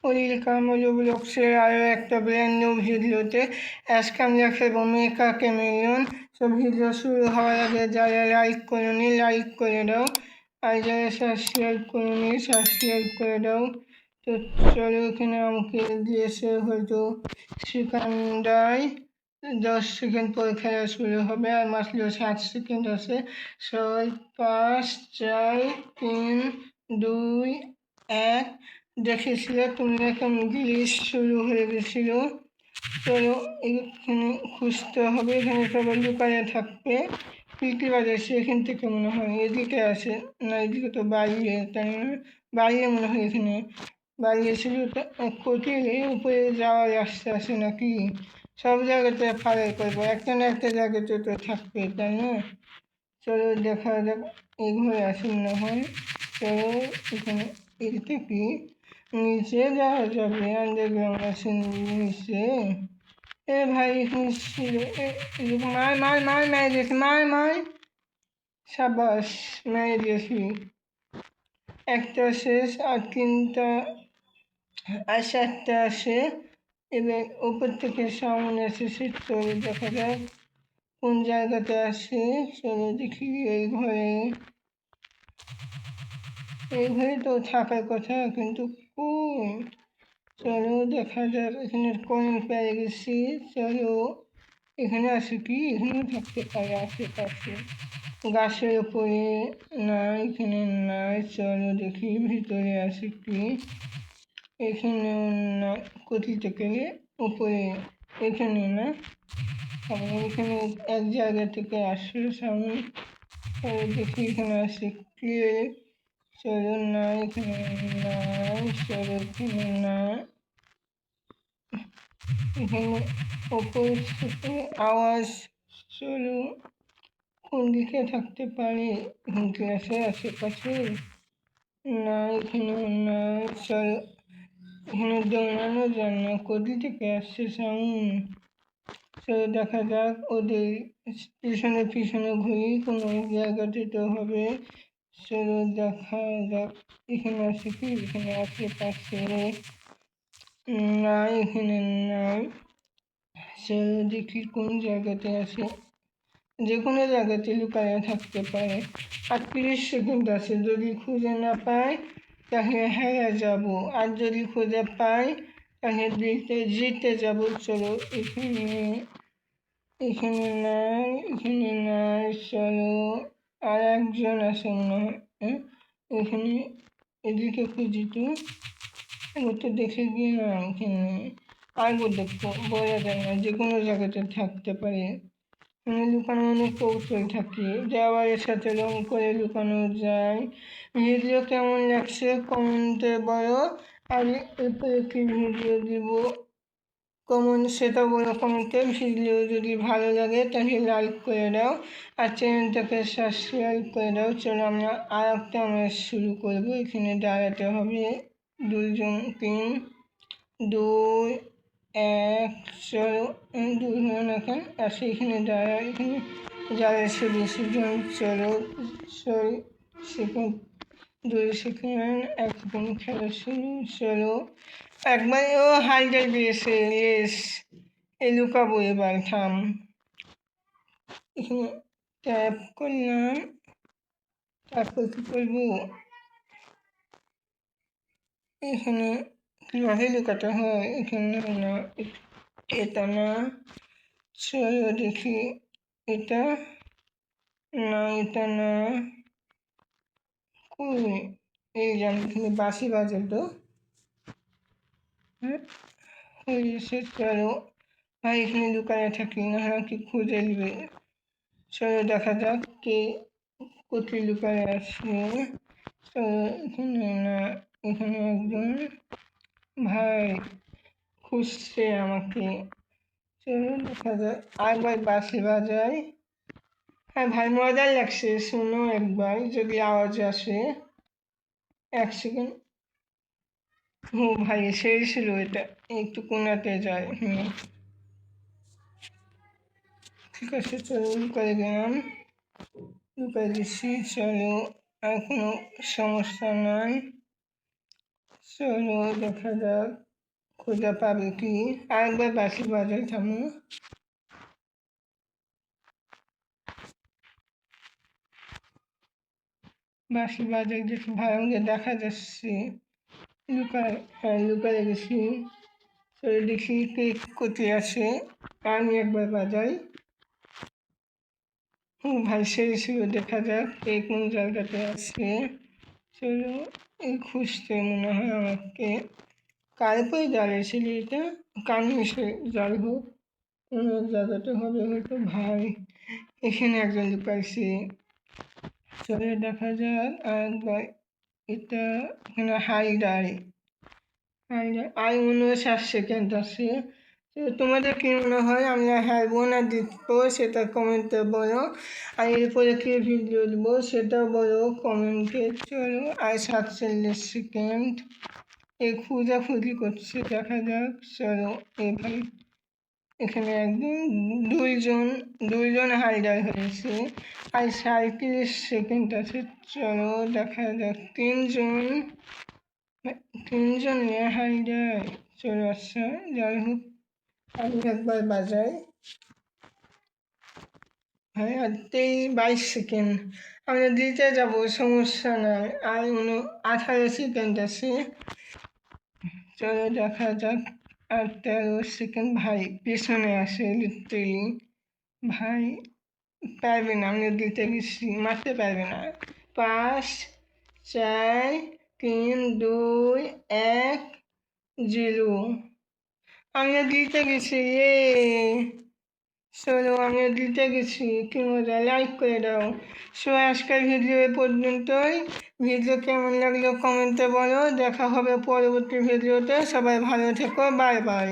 Welcome ব্লগসের আরও একটা brand new ভিডিওতে। আজকে আমি দেখাবো মেকা ক্যামেলিয়ন। তো ভিডিও শুরু হওয়ার আগে যারা লাইক করোনি লাইক করে দাও, আর যারা সাবস্ক্রাইব করোনি সাবস্ক্রাইব করে দাও। তো চলো, এখানে আমাকে দিয়েছে হয়তো সিকান্দায় 10 সেকেন্ড পর খেলা শুরু হবে, আর মাত্র 7 সেকেন্ড আছে। 6, 5, 4, 3, 2, 1। দেখেছিলে তুমি কেমন গ্লিচ শুরু হয়ে গেছিল। চলো এখানে খুঁজতে হবে, এখানে সবাই লুকায় থাকবে। পিটি বাজাচ্ছে এখান থেকে মনে হয় এদিকে আসে, না এদিকে তো বাইরে, তাই না? বাইরে মনে হয়, এখানে বাইরে ছিল। কোটির উপরে যাওয়ার রাস্তা আছে নাকি? সব জায়গাতে ফারাই করবো, একটা না একটা জায়গাতে তো থাকবে, তাই না? চলো দেখা যাক, এই ঘরে আসেন না হয়। চলো এখানে এটা কি নিচে যাওয়া যাবে? আন্ডারগ্রাউন্ড আছে নিচে। এ ভাই এখানে ছিল, মার মার মার মেরে দিয়েছি, মার মার। সাবাস, মেরে দিয়েছি। একটা শেষ, আর 3টা আর 7টা আসে। এবার উপর থেকে সাউন্ড আসে, সে চলে দেখা যাক কোন জায়গাতে আসে। চলো দেখি, এই ঘরে তো থাকার কথা, কিন্তু কোন? চলো দেখা যাক, এখানে কয়েন পেয়ে গেছি। চলো এখানে আসে কি? এখানে থাকতে পারে আশেপাশে, গাছের উপরে। না, এখানে নাই। চলো দেখি ভিতরে আসে কি। এখানেও না, কোথি থেকে উপরে? এখানে না, এখানে এক জায়গা থেকে আসলে সামনে। দেখি এখানে আসে কি। চলো না, এখানে নাই। চলো এখানে না, এখানে ওপর থেকে আওয়াজ। চলো কোন দিকে থাকতে পারে? এখানে আছে আশেপাশে? না, এখানেও না। চলো এখানে দৌড়ানো যায় না, কোথি থেকে আসছে সাউন্ড। চলো দেখা যাক, ওদের পিছনে পিছনে ঘুরি, কোনো জায়গাতে তো হবে। চলো দেখা যাক, এখানে আছে কি? এখানে আশেপাশে না, এখানে নাই। চলো দেখি কোন জায়গাতে আছে। যে কোনো জায়গাতে লুকায়া থাকতে পারে। আর 30 সেকেন্ড আছে, যদি খুঁজে না পাই তাহলে হেরে যাব, আর যদি খুঁজে পাই তাহলে জিতে যাব। চলো এখানে এখানে নাই, এখানে নাই। চলো আর একজন আছে মনে হয়। এখানে এদিকে খুঁজি তো, ও তো দেখে গিয়ে না, এখানে আরও দেখবো, বোঝা যায় না, যে কোনো জায়গাতে থাকতে পারে। লুকানো অনেক কৌশল থাকে, দেওয়ালের সাথে রং করে লুকানো যায়। ভিডিও কেমন লাগছে কমেন্টে বলো, আর এরপরে কি ভিডিও দিব কমেন্ট সেটা বলো কমেন্টে। ভিডিও যদি ভালো লাগে তাহলে লাইক করে দাও, আর চ্যানেলটাকে সাবস্ক্রাইব করে দাও। চলো আমরা আর একটা ম্যাচ শুরু করবো। এখানে দাঁড়াতে হবে 2 জন, 3, 2, 1। চলো 2 জন এখন আসে, এখানে দাঁড়া, এখানে যারা এসে বেশি জন। চলো সেকেন্ড, 2 সেকেন্ড, 1 সেকেন্ড খেলা শুরু। চলো একবার ও হাইডে দিয়েছে, ইয়েস। এ লুকাবো এবার, থাম। এখানে ট্যাপ করলাম, তারপর কি করবো? এখানে কীভাবে লুকাতে হয়? এখানে না, এটা না। চলো দেখি, এটা না, এটা না। কই? এই যে আমি এখানে বাঁশি বাজে তো। হ্যাঁ হয়েছে। চলো ভাই এখানে লুকায় থাকি, না কি খুঁজে নেবে। চলো দেখা যাক কে কোথায় লুকায় আছে। চলো এখানে না, এখানে একজন ভাই খুঁজছে আমাকে। চলো দেখা যাক, একবার বাঁশি বাজাই। হ্যাঁ ভাই, মজার লাগছে, শোনো একবার যদি আওয়াজ আসে। 1 সেকেন্ড। ভাই সেই ছিল এটা, একটু কোনাতে যায়। ঠিক আছে, চলো লুকাই গেলাম, লুকাই দিচ্ছি। চলো আর কোনো সমস্যা নাই। চলো দেখা যাক খুঁজে পাবে কি। আরেকবার বাঁশি বাজাই, থামো। বাঁশি বাজাই, দেখি ভালো দেখা যাচ্ছে। লুকায় গেছি। চলো দেখি কে কোথায় আছে। আমি একবার বাজাই। ভাই ছিল, দেখা যাক কে কোন জায়গাতে আছে। চলো এই খুঁজতে মনে হয় আমাকে কার উপরে দাঁড়িয়েছিল, এটা কানে এসে যাই হোক অন্য জায়গাতে হবে হয়তো। ভাই এখানে একজন লুকাইছে। চলে দেখা যাক আরেকবার। এটা এখানে আর 59 সেকেন্ড আছে। তো তোমাদের কি মনে হয় আমরা হারবো না জিতবো সেটা কমেন্টে বলো। আর এরপরে কি ভিডিও দেবো সেটাও বলো কমেন্টে। চলো আর 47 সেকেন্ড। এই খুঁজাখুঁজি করছে, দেখা যাক। চলো ভাই এখানে একদম দুইজন হাইডার হয়েছে। আর 37 সেকেন্ড আছে। চলো দেখা যাক তিনজন হাইডার চলে আসছে। যাই হোক আমি একবার বাজাই। হ্যাঁ আর 22 সেকেন্ড, আমরা দিতে যাবো, সমস্যা নাই। আর 18 সেকেন্ড আছে। চলো দেখা যাক। আর 13 সেকেন্ড। ভাই পেছনে আসে লিটারেলি। ভাই পারবে না, আমি দিতে গেছি, মারতে পারবে না। 5 4 3 2 1 0। আমি দিতে গেছি। চলো আমি দিতে গেছি, কি মজা। লাইক করে দাও। সো আজকের ভিডিও এ পর্যন্তই। ভিডিও কেমন লাগলো কমেন্টে বলো। দেখা হবে পরবর্তী ভিডিওতে। সবাই ভালো থেকো, বাই বাই।